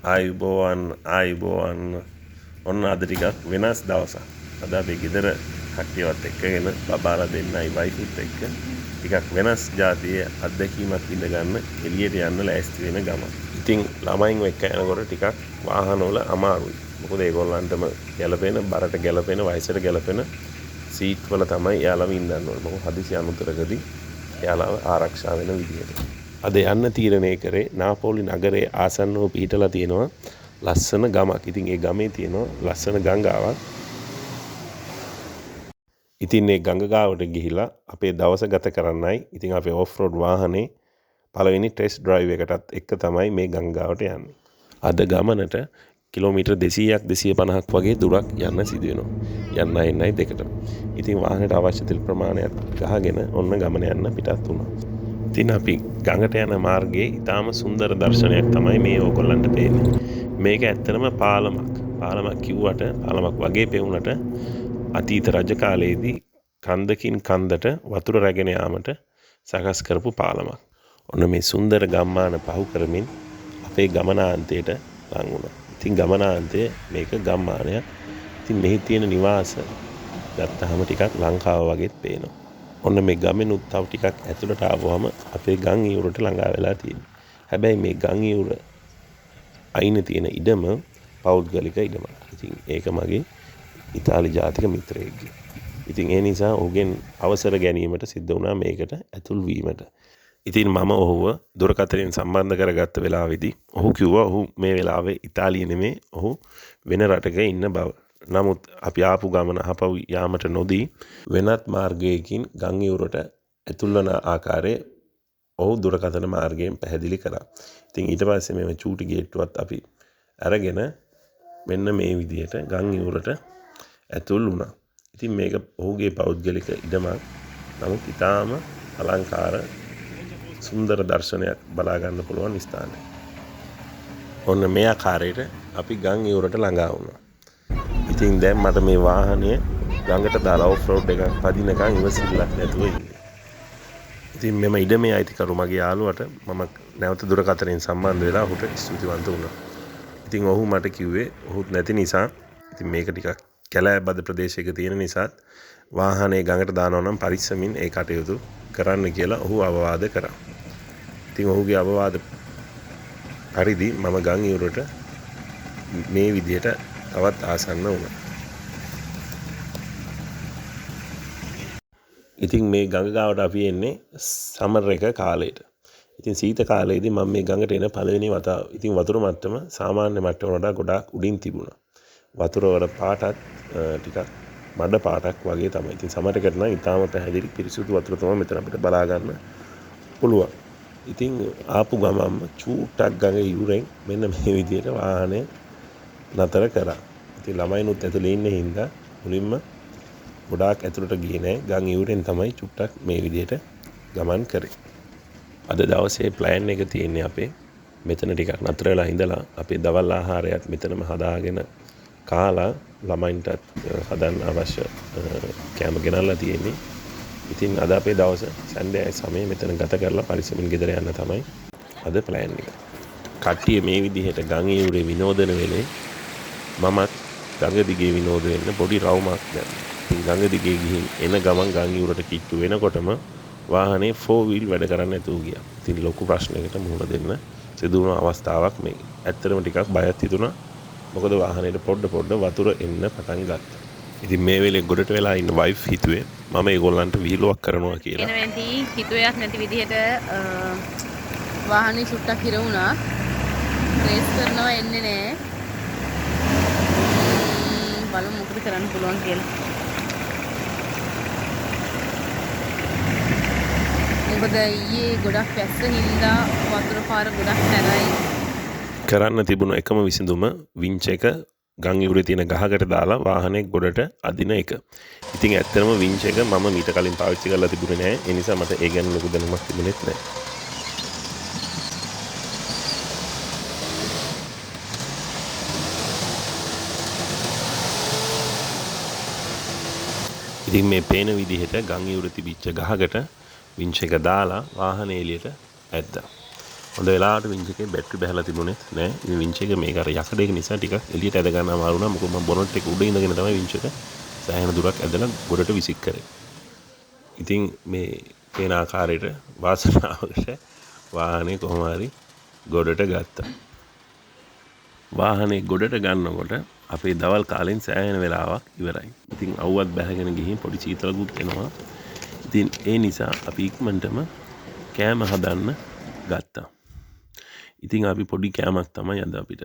ආයුබෝවන් ඔන්න අද ටිකක් වෙනස් දවසක්. අද අපි ගෙදර කට්ටියවත් එක්කගෙන බබාලා දෙන්නයි වයිෆුත් එක්ක ටිකක් වෙනස් જાතියේ අත්දැකීමක් ඉඳ ගන්න එළියට යන්න ලෑස්ති වෙන ගම. ඉතින් ළමයින් එක්ක යනකොට ටිකක් වාහනවල අමාරුයි. මොකද ඒගොල්ලන්ටම ගැළපෙන බරට ගැළපෙන වයසට ගැළපෙන සීට් වල තමයි යාළම ඉඳන්න ඕනේ. මොකද හදිසි අනුතරකදී යාළම ආරක්ෂා වෙන විදියට. අද යන්න තීරණය කරේ නාපෝලි නගරයේ ආසන්නව පිහිටලා තියෙනවා ලස්සන ගමක්. ඉතින් ඒ ගමේ තියෙනවා ලස්සන ගංගාවක්. ඉතින් මේ ගංගාවට ගිහිලා අපේ දවස ගත කරන්නයි ඉතින් අපේ ඔෆ්රෝඩ් වාහනේ පළවෙනි ටෙස්ට් ඩ්‍රයිව් එකටත් එක්ක තමයි මේ ගංගාවට යන්නේ. අද ගමනට කිලෝමීටර් 200ක් 250ක් වගේ දුරක් යන්න සිදු වෙනවා. යන්න එන්නයි දෙකටම. ඉතින් වාහනේට අවශ්‍ය තෙල් ප්‍රමාණයක් ගහගෙන ඔන්න ගමන යන්න පිටත් වුණා. ඉතින් අපි ගඟට යන මාර්ගයේ ඊටාම සුන්දර දර්ශනයක් තමයි මේ ඕගොල්ලන්ට පේන්නේ. මේක ඇත්තටම පාලමක්. පාලමක් කිව්වට පාලමක් වගේ පෙවුනට අතීත රජ කාලයේදී කන්දකින් කන්දට වතුර රැගෙන යාමට සකස් කරපු පාලමක්. ඔන්න මේ සුන්දර ගම්මාන පහු කරමින් අපේ ගමනාන්තයට ලං වුණා. ඉතින් ගමනාන්තයේ මේක ගම්මානයක්. ඉතින් මෙහි තියෙන නිවාස ගත්තාම ටිකක් ලංකාව වගේත් පේනවා. ඔන්න මේ ගමෙනුත් තව ටිකක් ඇතුළට ආවම අපේ ගම් ඉවුරට ළඟා වෙලා තියෙනවා. හැබැයි මේ ගම් ඉවුර අයිනේ තියෙන ඉඩම පෞද්ගලික ඉඩමක්. ඉතින් ඒක මගේ ඉතාලි ජාතික මිත්‍රයෙක්ගේ. ඉතින් ඒ නිසා ඔහුගෙන් අවසර ගැනීමට සිද්ධ වුණා මේකට ඇතුල් වීමට. ඉතින් මම ඔහුව දුරකථනයෙන් සම්බන්ධ කරගත්ත වෙලාවේදී ඔහු කිව්වා ඔහු මේ වෙලාවේ ඉතාලියේ නෙමේ ඔහු වෙන රටක ඉන්න බව. නමුත් අපි ආපු ගමන ආපහු යාමට නොදී වෙනත් මාර්ගයකින් ගම් ඉවුරට ඇතුල් වන ආකාරයේ ඔහු දුරකථන මාර්ගයෙන් පැහැදිලි කරා. ඉතින් ඊට පස්සේ මේ චූටි ගේට්ටුවත් අපි අරගෙන මෙන්න මේ විදිහට ගම් ඉවුරට ඇතුල් වුණා. ඉතින් මේක ඔහුගේ පෞද්ගලික ඉඩමක්. නමුත් ඊටාම අලංකාර සුන්දර දර්ශනයක් බලා ගන්න පුළුවන් ස්ථානයක්. ඔන්න මේ ආකාරයට අපි ගම් ඉවුරට ළඟා වුණා. ඉතින් දැන් මට මේ වාහනය ගඟට දාලා ඔෆ්රෝඩ් එකක් පදිනකන් ඉවසිල්ලක් නැතුව ඉන්නේ. ඉතින් මෙම ඉඩමේ අයිතිකරු මගේ යාළුවට මම නැවත දුරකථනයෙන් සම්බන්ධ වෙලා ඔහුට ස්තුතිවන්ත වුණා. ඉතින් ඔහු මට කිව්වේ ඔහුත් නැති නිසා ඉතින් මේක ටිකක් කැලෑබද ප්‍රදේශයක තියෙන නිසාත් වාහනේ ගඟට දානවා නම් පරිස්සමින් ඒ කටයුතු කරන්න කියලා ඔහු අවවාද කරා. ඉතින් ඔහුගේ අවවාද පරිදි මම ගම් ඉවුරට මේ විදිහට තවත් ආසන්න වුණා. ඉතින් මේ ගඟ ගාවට අපි එන්නේ සමර් එක කාලයට. ඉතින් සීත කාලයේදී මම මේ ගඟට එන පළවෙනි වතාව. ඉතින් වතුර මට්ටම සාමාන්‍ය මට්ටමකට වඩා ගොඩාක් උඩින් තිබුණා. වතුර වල පාටත් ටිකක් මඩ පාටක් වගේ තමයි. ඉතින් සමර් එකට නම් ඊටාම පැහැදිලි පිරිසුදු වතුර තමයි මෙතන අපිට බලා ගන්න පුළුවන්. ඉතින් ආපු ගමන්ම චූට්ටක් ගඟ ඉවුරෙන් මෙන්න මේ විදිහට වාහනය නතර කරා. ඉතින් ළමයිනුත් ඇතුලේ ඉන්න හින්දා මුලින්ම ගොඩාක් ඇතුළට ගියේ නෑ. ගම් ඉවුරෙන් තමයි චුට්ටක් මේ විදිහට ගමන් කරේ. අද දවසේ ප්ලෑන් එක තියෙන්නේ අපේ මෙතන ටිකක් නතර වෙලා ඉඳලා අපේ දවල් ආහාරයත් මෙතනම හදාගෙන කාලා ළමයින්ටත් හදන්න අවශ්‍ය කෑම ගෙනල්ලා තියෙන්නේ. ඉතින් අද අපේ දවස සන්ඩේ සමයේ මෙතන ගත කරලා පරිස්සමින් ගෙදර යන්න තමයි අද ප්ලෑන් එක. කට්ටිය මේ විදිහට ගම් ඉවුරේ විනෝදන වෙලේ මමත් ගඟ දිගේ විනෝද වෙන්න පොඩි රවුමක් ගන්නවා. ඉතින් ගඟ දිගේ ගිහින් එන ගමන් ගම් ඉවුරට කිට්ටු වෙනකොටම වාහනේ 4 wheel වැඩ කරන්න නැතුව ගියා. ඉතින් ලොකු ප්‍රශ්නයකට මුහුණ දෙන්න සිදු වුණ අවස්ථාවක් මේ. ඇත්තටම ටිකක් බයත් හිතුණා. මොකද වාහනේට පොඩ වතුර එන්න පටන් ගත්තා. ඉතින් මේ වෙලේ ගොඩට වෙලා ඉන්න වයිෆ් හිතුවේ මම ඒගොල්ලන්ට වීලුවක් කරනවා කියලා. එනවෙන්ටි හිතුවයක් නැති විදිහට වාහනේ සුට්ටක් හිර වුණා. රේස් කරනවා එන්නේ නැහැ. බලමු මොකද කරන්න පුළුවන් කියලා. මොකද ඊයේ ගොඩක් පැස්ස හින්දා වතුර පාර ගොඩක් නැරයි. කරන්න තිබුණ එකම විසඳුම වින්ච් එක ගම් ඉවුරේ තියෙන ගහකට දාලා වාහනේ ගොඩට අදින එක. ඉතින් ඇත්තටම වින්ච් එක මම මීට කලින් පාවිච්චි කරලා තිබුණේ නැහැ. ඒ නිසා මට ඒ ගැන ලොකු දැනුමක් තිබුණෙත් නැහැ. ඉතින් මේ පේන විදිහට ගම් ඉවුර තිබිච්ච ගහකට වින්ච් එක දාලා වාහනේ එළියට ඇද්දා. හොඳ වෙලාවට වින්ච් එකේ බැටරි බහලා තිබුණෙත් නෑ. ඉතින් වින්ච් එක මේක අර යකඩයක නිසා ටිකක් එළියට ඇද ගන්න අමාරු වුණා. මොකද මම බොනට් එක උඩ ඉඳගෙන තමයි වින්ච් එක සෑහෙන දුරක් ඇදලා ගොඩට විසික් කරේ. ඉතින් මේ පේන ආකාරයට වාසනාවකට වාහනේ කොහොම හරි ගොඩට ගත්තා. වාහනේ ගොඩට ගන්නකොට අපේ දවල් කාලෙන් සෑහෙන වෙලාවක් ඉවරයි. ඉතින් අවුවත් බැහැගෙන ගිහින් පොඩි සීතලකුත් එනවා. ඉතින් ඒ නිසා අපි ඉක්මනටම කෑම හදන්න ගත්තා. ඉතින් අපි පොඩි කෑමක් තමයි අද අපිට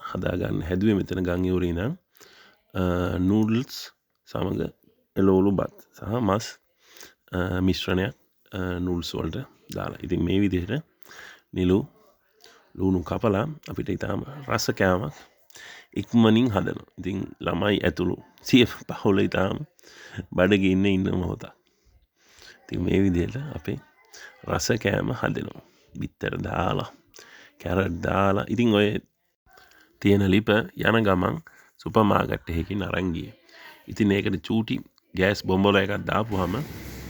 හදාගන්න හැදුවේ. මෙතන ගම් ඉවුරේ ඉඳන් නූඩල්ස් සමග එළවලු බත් සහ මස් මිශ්‍රණයක් නූඩල්ස් වලට දාලා. ඉතින් මේ විදිහට නිලු ලුණු කපලා අපිට ඊටාම රස කෑමක් ඉක්මනින් හදනවා. ඉතින් ළමයි ඇතුළු සිය පවුල ඊටාම බඩගින්න ඉන්න මොහොතක්. ඉතින් මේ විදිහට අපේ රස කෑම හදනවා. බිත්තර දාලා කැරට් දාලා. ඉතින් ඔය තියෙන ලිප යන ගමන් සුපර් මාකට් එකකින් අරන් ගියේ. ඉතින් ඒකට චූටි ගෑස් බොම්බල එකක් දාපුවාම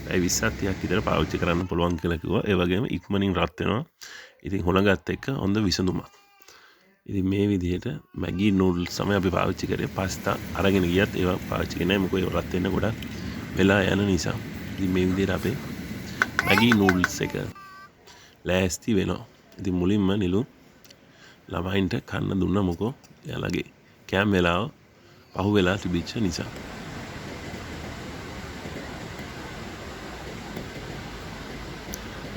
පැය 20ක් 30ක් විතර පාවිච්චි කරන්න පුළුවන් කියලා කිව්වා. ඒ වගේම ඉක්මනින් රත් වෙනවා. ඉතින් හොලගත් එක්ක හොඳ විසඳුමක්. ඉතින් මේ විදිහට මැගි නූඩල්ස් තමයි අපි පාවිච්චි කරේ. පාස්තා අරගෙන ගියත් ඒවා පාවිච්චි කරේ නැහැ. මොකද ඒව රත් වෙන්න ගොඩක් වෙලා යන නිසා. ඉතින් මේ විදිහට අපේ මැගි නූඩල්ස් එක ලෑස්ති වෙනවා. ඉතින් මුලින්ම නිලු ළමයින්ට කන්න දුන්න මොකෝ එයාලගේ කෑම වෙලාව පහු වෙලා තිබිච්ච නිසා.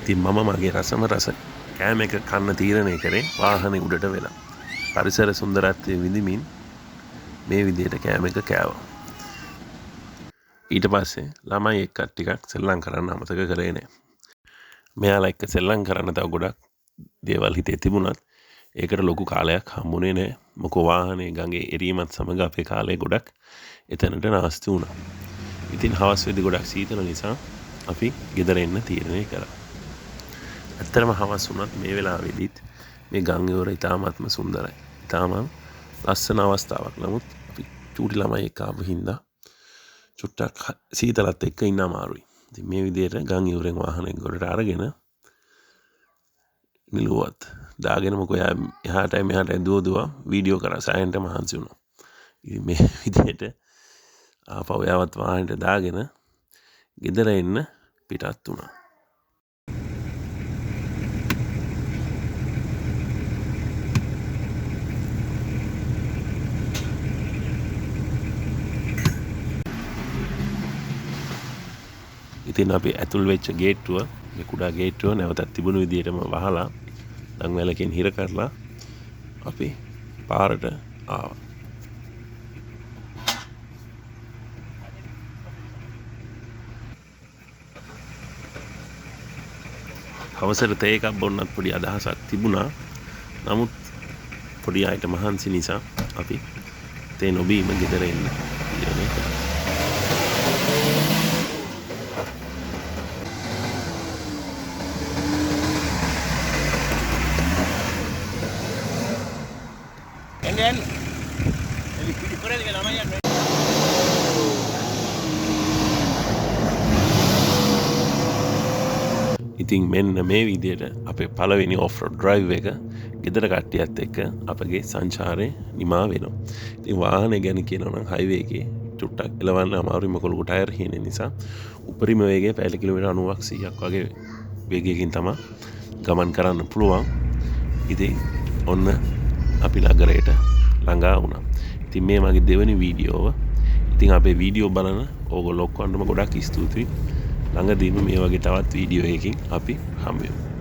ඉතින් මම මගේ රසම රස කෑම එක කන්න තීරණය කරේ වාහනේ උඩට වෙලා. පරිසර සුන්දරත්වයේ විඳිමින් මේ විදිහට කෑම එක කෑවා. ඊට පස්සේ ළමයි එක්ක ටිකක් සෙල්ලම් කරන්න අමතක කරේ නෑ. මෙයාලා එක්ක සෙල්ලම් කරන්න තව ගොඩක් දේවල් හිතේ තිබුණත් ඒකට ලොකු කාලයක් හම්බුනේ නෑ. මොකෝ වාහනේ ගඟේ එරීමත් සමග අපේ කාලේ ගොඩක් එතනට නාස්ති වුණා. ඉතින් හවස් වෙද්දි ගොඩක් සීතල නිසා අපි ගෙදර එන්න තීරණය කරා. ඇත්තටම හවස් වුණත් මේ වෙලාවේදීත් මේ ගම් ඉවර ඉතාමත්ම සුන්දරයි. ඉතාම ලස්සන අවස්ථාවක්. නමුත් අපි චූටි ළමයි එක්ක ආපු හින්දා චුට්ටක් සීතලත් එක්ක ඉන්න අමාරුයි. ඉතින් මේ විදිහට ගම් ඉවුරෙන් වාහනේ ගොඩට අරගෙන නිලුවත් දාගෙන මොකෝ එහාටයි මෙහාටයි දුව වීඩියෝ කරා. සෑහෙනට මහන්සි වුණා. ඉතින් මේ විදිහට ආපහු යවත් වාහනේට දාගෙන ගෙදර එන්න පිටත් වුණා. ඉතින් අපි ඇතුල් වෙච්ච ගේට්ටුව, මේ කුඩා ගේට්ටුව නැවතත් තිබුණු විදිහටම වහලා දන් වැලකින් හිර කරලා අපි පාරට ආවා. හවසට තේ එකක් බොන්නත් පොඩි අදහසක් තිබුණා. නමුත් පොඩි අයට මහන්සි නිසා අපි තේ නොබීම ගෙදර එන්න තීරණය කළා. ඉතින් මෙන්න මේ විදිහට අපේ පළවෙනි ඔෆ්රෝඩ් ඩ්‍රයිව් එක ගෙදර කට්ටියත් එක්ක අපගේ සංචාරේ නිමා වෙනවා. ඉතින් වාහනේ ගැන කියනවා නම් හයිවේ එකේ චුට්ටක් එලවන්න අමාරුයි. මොකද ලොකු ටයර් හීන නිසා උපරිම වේගය පැය කිලෝමීටර් 90ක් 100ක් වගේ වේගයකින් තමයි ගමන් කරන්න පුළුවන්. ඉතින් ඔන්න අපි නගරයට ළඟා වුණා. ඉතින් මේ මගේ දෙවෙනි වීඩියෝව. ඉතින් අපේ වීඩියෝ බලන ඕගොල්ලෝ ඔක්කොන්ටම ගොඩක් ස්තුතියි. ළඟදීම මේ වගේ තවත් වීඩියෝ එකකින් අපි හම්බ වෙමු.